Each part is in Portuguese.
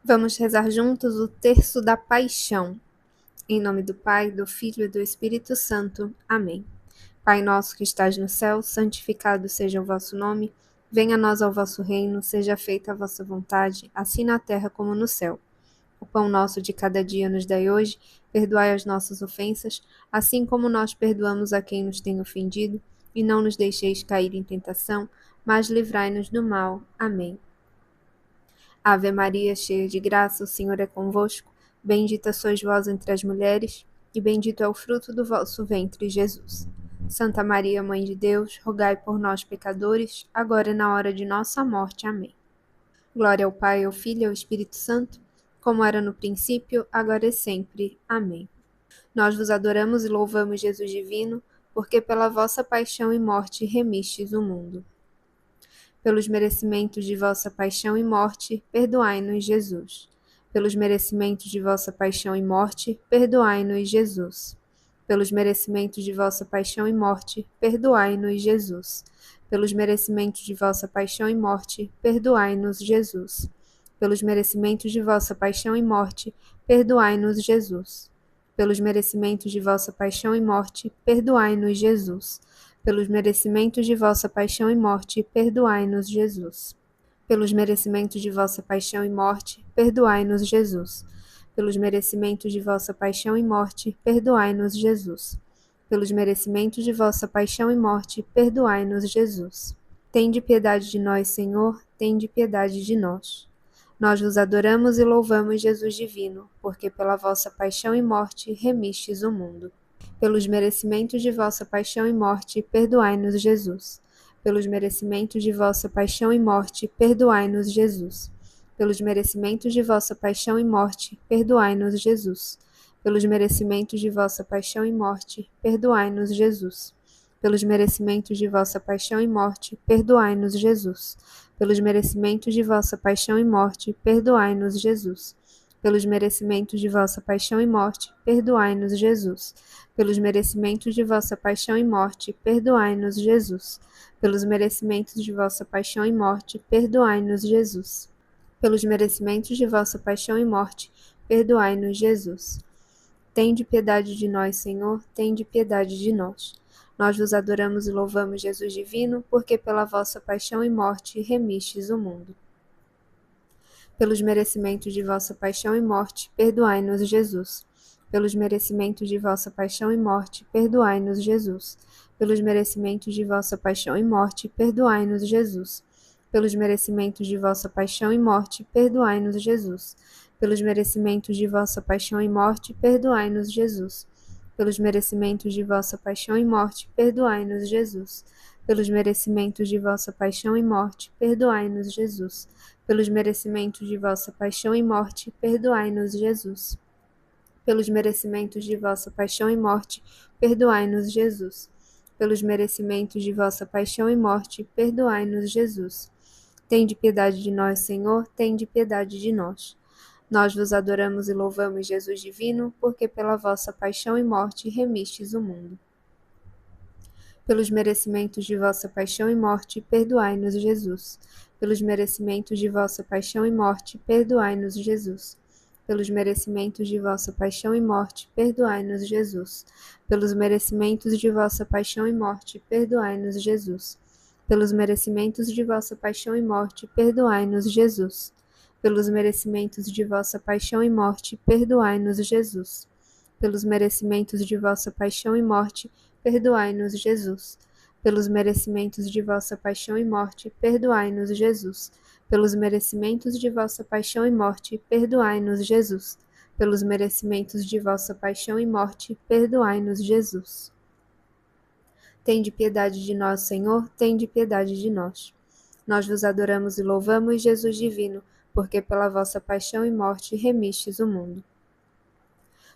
Vamos rezar juntos o terço da paixão. Em nome do Pai, do Filho e do Espírito Santo. Amém. Pai nosso que estás no céu, santificado seja o vosso nome. Venha a nós ao vosso reino, seja feita a vossa vontade, assim na terra como no céu. O pão nosso de cada dia nos dai hoje, perdoai as nossas ofensas, assim como nós perdoamos a quem nos tem ofendido, e não nos deixeis cair em tentação, mas livrai-nos do mal. Amém. Ave Maria, cheia de graça, o Senhor é convosco. Bendita sois vós entre as mulheres, e bendito é o fruto do vosso ventre, Jesus. Santa Maria, Mãe de Deus, rogai por nós, pecadores, agora e na hora de nossa morte. Amém. Glória ao Pai, ao Filho e ao Espírito Santo, como era no princípio, agora e sempre. Amém. Nós vos adoramos e louvamos, Jesus divino, porque pela vossa paixão e morte remistes o mundo. Pelos merecimentos de vossa paixão e morte, perdoai-nos, Jesus. Pelos merecimentos de vossa paixão e morte, perdoai-nos, Jesus. Pelos merecimentos de vossa paixão e morte, perdoai-nos, Jesus. Pelos merecimentos de vossa paixão e morte, perdoai-nos, Jesus. Pelos merecimentos de vossa paixão e morte, perdoai-nos, Jesus. Pelos merecimentos de vossa paixão e morte, perdoai-nos, Jesus. Pelos merecimentos de vossa paixão e morte, perdoai-nos, Jesus. Pelos merecimentos de vossa paixão e morte, perdoai-nos, Jesus. Pelos merecimentos de vossa paixão e morte, perdoai-nos, Jesus. Pelos merecimentos de vossa paixão e morte, perdoai-nos, Jesus. Tende piedade de nós, Senhor, tende piedade de nós. Nós vos adoramos e louvamos, Jesus divino, porque pela vossa paixão e morte remistes o mundo. Pelos merecimentos de vossa paixão e morte, perdoai-nos, Jesus. Pelos merecimentos de vossa paixão e morte, perdoai-nos, Jesus. Pelos merecimentos de vossa paixão e morte, perdoai-nos, Jesus. Pelos merecimentos de vossa paixão e morte, perdoai-nos, Jesus. Pelos merecimentos de vossa paixão e morte, perdoai-nos, Jesus. Pelos merecimentos de vossa paixão e morte, perdoai-nos, Jesus. Pelos merecimentos de vossa paixão e morte, perdoai-nos, Jesus. Pelos merecimentos de vossa paixão e morte, perdoai-nos, Jesus. Pelos merecimentos de vossa paixão e morte, perdoai-nos, Jesus. Pelos merecimentos de vossa paixão e morte, perdoai-nos, Jesus. Tende piedade de nós, Senhor, tende piedade de nós. Nós vos adoramos e louvamos, Jesus divino, porque pela vossa paixão e morte remistes o mundo. Pelos merecimentos de vossa paixão e morte, perdoai-nos, Jesus. Pelos merecimentos de vossa paixão e morte, perdoai-nos, Jesus. Pelos merecimentos de vossa paixão e morte, perdoai-nos, Jesus. Pelos merecimentos de vossa paixão e morte, perdoai-nos, Jesus. Pelos merecimentos de vossa paixão e morte, perdoai-nos, Jesus. Pelos merecimentos de vossa paixão e morte, perdoai-nos, Jesus. Pelos merecimentos de vossa paixão e morte, perdoai-nos, Jesus. Pelos merecimentos de vossa paixão e morte, perdoai-nos, Jesus. Pelos merecimentos de vossa paixão e morte, perdoai-nos, Jesus. Pelos merecimentos de vossa paixão e morte, perdoai-nos, Jesus. Tende piedade de nós, Senhor, tende piedade de nós. Nós vos adoramos e louvamos, Jesus divino, porque pela vossa paixão e morte remistes o mundo. Pelos merecimentos de vossa paixão e morte, perdoai-nos, Jesus. Pelos merecimentos de vossa paixão e morte, perdoai-nos, Jesus. Pelos merecimentos de vossa paixão e morte, perdoai-nos, Jesus. Pelos merecimentos de vossa paixão e morte, perdoai-nos, Jesus. Pelos merecimentos de vossa paixão e morte, perdoai-nos, Jesus. Pelos merecimentos de vossa paixão e morte, perdoai-nos, Jesus. Pelos merecimentos de vossa paixão e morte, perdoai-nos, Jesus. Pelos merecimentos de vossa paixão e morte, perdoai-nos, Jesus. Pelos merecimentos de vossa paixão e morte, perdoai-nos, Jesus. Pelos merecimentos de vossa paixão e morte, perdoai-nos, Jesus. Tende piedade de nós, Senhor, tende piedade de nós. Nós vos adoramos e louvamos, Jesus divino, porque pela vossa paixão e morte remistes o mundo.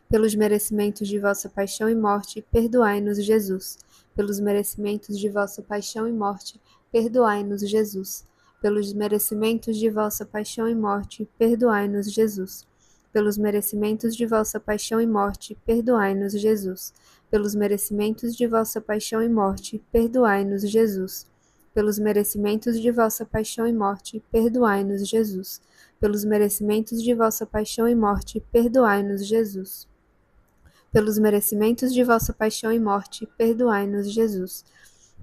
Pelos merecimentos de vossa paixão e morte, perdoai-nos, Jesus. Pelos merecimentos de vossa paixão e morte, perdoai-nos, Jesus. Pelos merecimentos de vossa paixão e morte, perdoai-nos, Jesus. Pelos merecimentos de vossa paixão e morte, perdoai-nos, Jesus. Pelos merecimentos de vossa paixão e morte, perdoai-nos, Jesus. Pelos merecimentos de vossa paixão e morte, perdoai-nos, Jesus. Pelos merecimentos de vossa paixão e morte, perdoai-nos, Jesus. Pelos merecimentos de vossa paixão e morte, perdoai-nos, Jesus.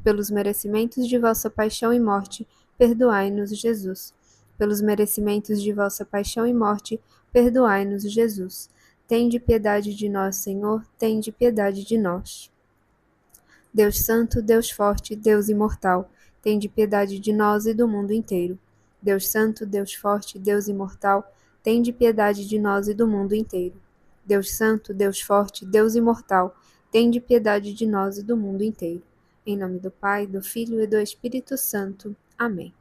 Pelos merecimentos de vossa paixão e morte, perdoai-nos, Jesus. Pelos merecimentos de vossa paixão e morte, perdoai-nos, Jesus. Tende piedade de nós, Senhor, tende piedade de nós. Deus Santo, Deus Forte, Deus Imortal, tende piedade de nós e do mundo inteiro. Deus Santo, Deus Forte, Deus Imortal, tende piedade de nós e do mundo inteiro. Deus Santo, Deus Forte, Deus Imortal, tende piedade de nós e do mundo inteiro. Em nome do Pai, do Filho e do Espírito Santo. Amém.